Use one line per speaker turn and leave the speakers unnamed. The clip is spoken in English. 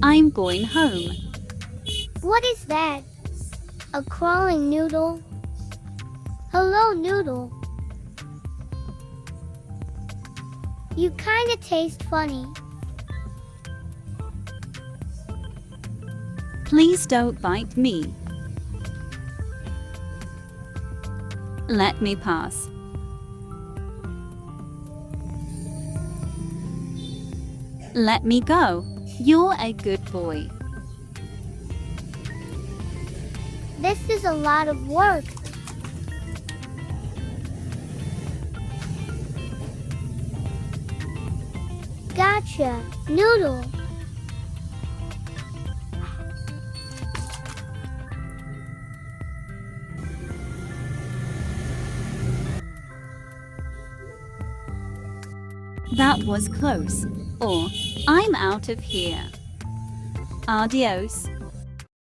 I'm going home.
What is that? A crawling noodle? Hello, noodle. You kinda taste funny.
Please don't bite me. Let me pass. Let me go. You're a good boy.
This is a lot of work. Gotcha, noodle.
That was close. Or I'm out of here. Adios.